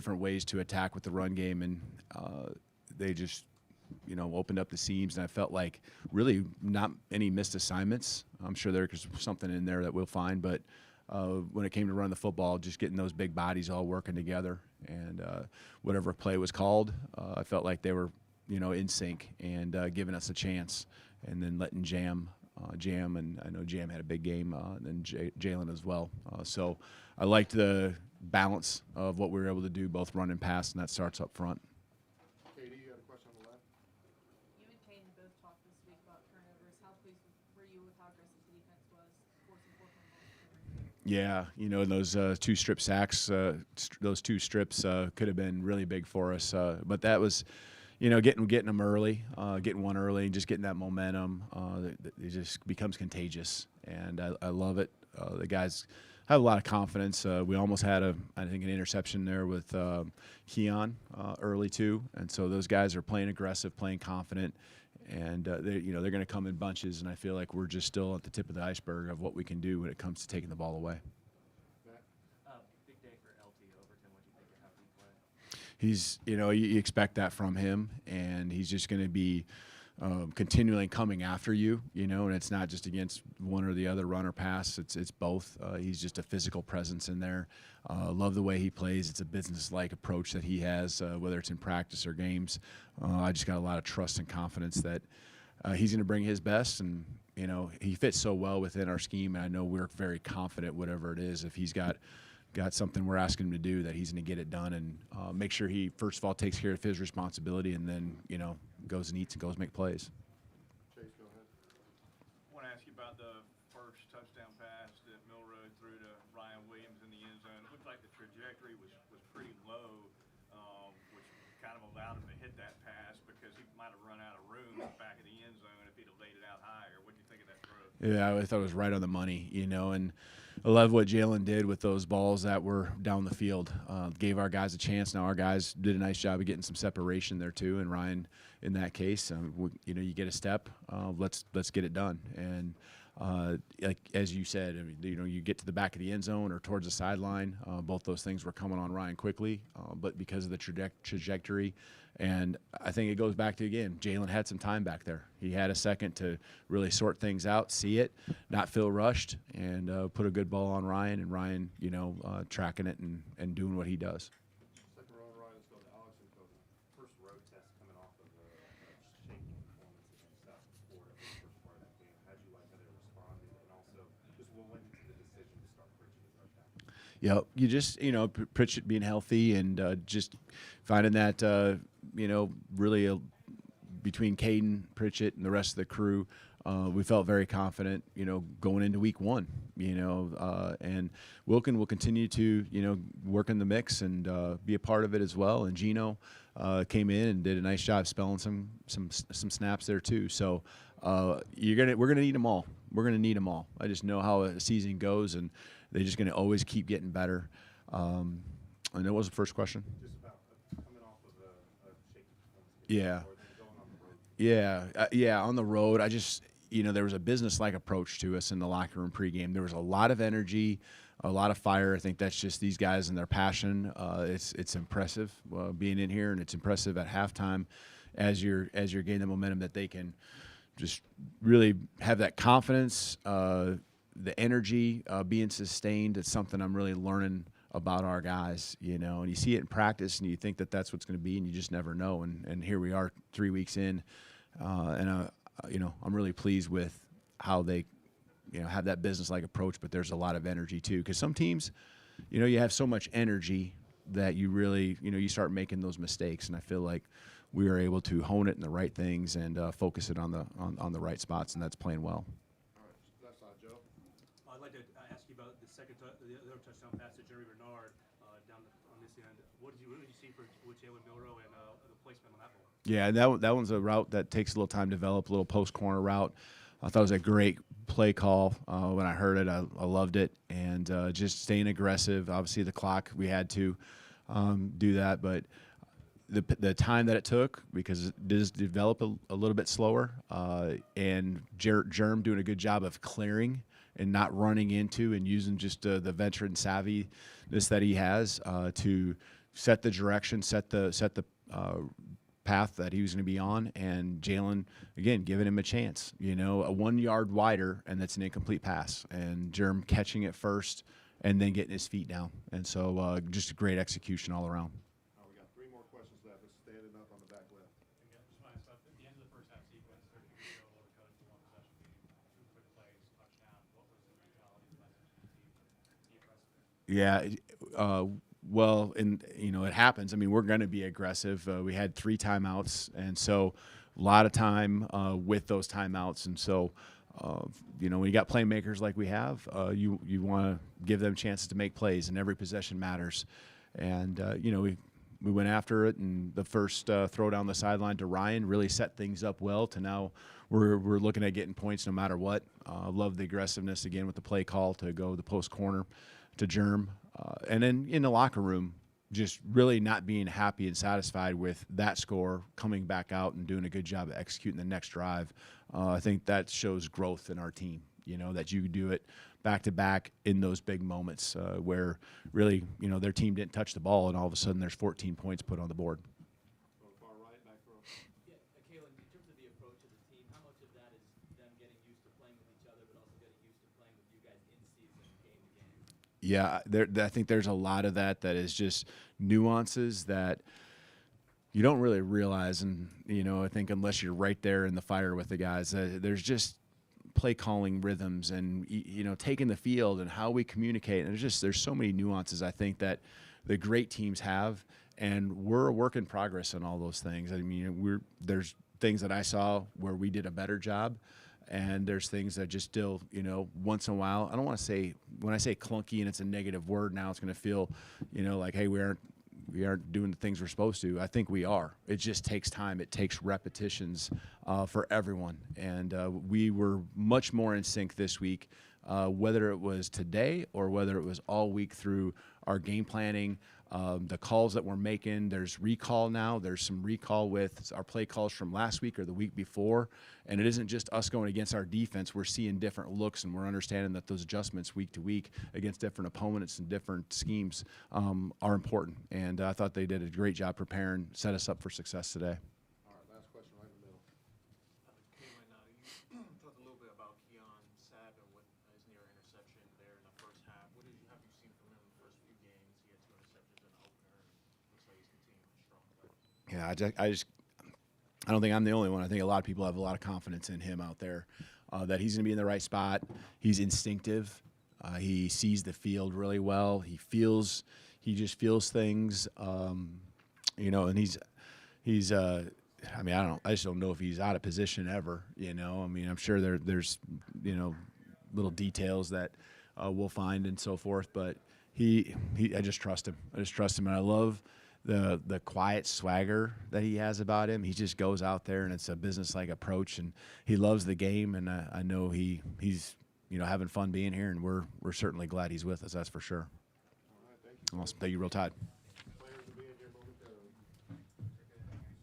different ways to attack with the run game, and they just, opened up the seams, and I felt like really not any missed assignments. I'm sure there's something in there that we'll find, but when it came to run the football, just getting those big bodies all working together, and whatever play was called, I felt like they were, in sync and giving us a chance, and then letting Jam, and I know Jam had a big game, and then Jalen as well. So I liked the balance of what we were able to do, both run and pass, and that starts up front. Katie, you had a question on the left? You and Kane both talked this week about turnovers. How pleased were you with how aggressive the defense was, forcing 4 turnovers? Yeah, those 2 strip sacks, those 2 strips could have been really big for us. But that was, getting them early, getting one early, and just getting that momentum. It just becomes contagious, and I love it. The guys have a lot of confidence. We almost had I think an interception there with Keon early too, and so those guys are playing aggressive, playing confident, and they're going to come in bunches. And I feel like we're just still at the tip of the iceberg of what we can do when it comes to taking the ball away. Big day for LT Overton. What do you think of how he played? He's, you expect that from him, and he's just going to be continually coming after you, and it's not just against one or the other, run or pass. It's both. He's just a physical presence in there. Love the way he plays. It's a business-like approach that he has, whether it's in practice or games. I just got a lot of trust and confidence that he's going to bring his best, and he fits so well within our scheme. And I know we're very confident, whatever it is, if he's got something we're asking him to do, that he's going to get it done, and make sure he first of all takes care of his responsibility, and then goes and eats and goes make plays. Chase, go ahead. I want to ask you about the first touchdown pass that Milroe threw to Ryan Williams in the end zone. It looked like the trajectory was pretty low, which kind of allowed him to hit that pass because he might have run out of room in the back of the end zone if he'd have laid it out higher. What do you think of that throw? Yeah, I thought it was right on the money, and I love what Jalen did with those balls that were down the field. Gave our guys a chance. Now our guys did a nice job of getting some separation there too, and Ryan, in that case, you get a step. Let's get it done. And like as you said, you get to the back of the end zone or towards the sideline. Both those things were coming on Ryan quickly, but because of the trajectory. And I think it goes back to, again, Jalen had some time back there. He had a second to really sort things out, see it, not feel rushed, and put a good ball on Ryan, and Ryan, tracking it and doing what he does. Second row, Ryan, let's go to Alex and Kobe. First road test coming off of a shaky performance against South Florida for the first part of that game. How'd you like how they responded? And also, just what went into the decision to start Pritchett as right back? Yep, you just, Pritchett being healthy, and just finding that, really between Caden, Pritchett, and the rest of the crew, we felt very confident, going into week 1, and Wilkin will continue to, work in the mix and be a part of it as well. And Gino came in and did a nice job spelling some snaps there too. So we're gonna need them all. We're gonna need them all. I just know how a season goes, and they're just gonna always keep getting better. And that was the first question. Just about coming off of a shaky performance. Yeah. Or then going on the road. Yeah, on the road, I just, there was a business-like approach to us in the locker room pregame. There was a lot of energy, a lot of fire. I think that's just these guys and their passion. It's impressive being in here, and it's impressive at halftime as you're getting the momentum that they can just really have that confidence, the energy being sustained. It's something I'm really learning about our guys, and you see it in practice, and you think that that's what's going to be, and you just never know. And here we are 3 weeks in, and I'm really pleased with how they, have that business-like approach, but there's a lot of energy too, because some teams, you have so much energy that you really, you start making those mistakes, and I feel like we were able to hone it in the right things and focus it on the right spots, and that's playing well. All right, left side, Joe. I'd like to ask you about the other touchdown pass to Jerry Bernard down on this end. What did you see with Jalen Milroe and the placement on that ball? Yeah, that one's a route that takes a little time to develop, a little post corner route. I thought it was a great play call. When I heard it, I loved it, and just staying aggressive. Obviously, the clock, we had to do that, but the time that it took, because it does develop a little bit slower, and Germ doing a good job of clearing and not running into, and using just the veteran savviness that he has to set the direction, set the path that he was going to be on, and Jalen, again, giving him a chance. You know, a 1 yard wider, and that's an incomplete pass, and Jerem catching it first and then getting his feet down. And so just a great execution all around. We got 3 more questions left. It's standing up on the back left. Just want to stop at the end of the first half sequence, 30 minutes ago, what coach the one possession lead, 2 quick plays, touchdown. What was the mentality, the message to the team to be aggressive? Yeah. Well, and it happens. I mean, we're going to be aggressive. We had 3 timeouts, and so a lot of time with those timeouts. And so, when you got playmakers like we have, you want to give them chances to make plays, and every possession matters. And we went after it, and the first throw down the sideline to Ryan really set things up well. To now, we're looking at getting points no matter what. Love the aggressiveness again with the play call to go the post corner to Jerem. And then in the locker room, just really not being happy and satisfied with that score, coming back out and doing a good job of executing the next drive. I think that shows growth in our team, that you do it back-to-back in those big moments where really, their team didn't touch the ball, and all of a sudden there's 14 points put on the board. Go to far right, back row. Yeah, Kalen, in terms of the approach of the team, how much of that is them getting used to playing with each other, but also getting used to playing with you guys in season, game to game? Yeah, I think there's a lot of that is just nuances that you don't really realize. And, I think unless you're right there in the fire with the guys, there's just play calling rhythms and, taking the field and how we communicate. And there's so many nuances, I think, that the great teams have. And we're a work in progress on all those things. I mean, there's things that I saw where we did a better job. And there's things that just still, once in a while, I don't want to say, when I say clunky and it's a negative word now, it's going to feel, like, hey, we aren't doing the things we're supposed to. I think we are. It just takes time. It takes repetitions for everyone. And we were much more in sync this week, whether it was today or whether it was all week through our game planning. The calls that we're making, there's recall now. There's some recall with our play calls from last week or the week before. And it isn't just us going against our defense. We're seeing different looks, and we're understanding that those adjustments week to week against different opponents and different schemes are important. And I thought they did a great job preparing, set us up for success today. All right, last question right in the middle. You talked a little bit about Keon Sabb and what his near interception there in the first half. What have you seen from him in the first few games? He had 2 interceptions in the opener, and looks like he's continuing a strong play. Yeah, I don't think I'm the only one. I think a lot of people have a lot of confidence in him out there, that he's going to be in the right spot. He's instinctive. He sees the field really well. He just feels things, and he's I mean, I just don't know if he's out of position ever, I mean, I'm sure there's little details that we'll find and so forth, but I just trust him. And I love the quiet swagger that he has about him. He just goes out there, and it's a business-like approach, and he loves the game, and I know he's having fun being here, and we're certainly glad he's with us, that's for sure. All right, thank you. Awesome. Thank you, Real Tide.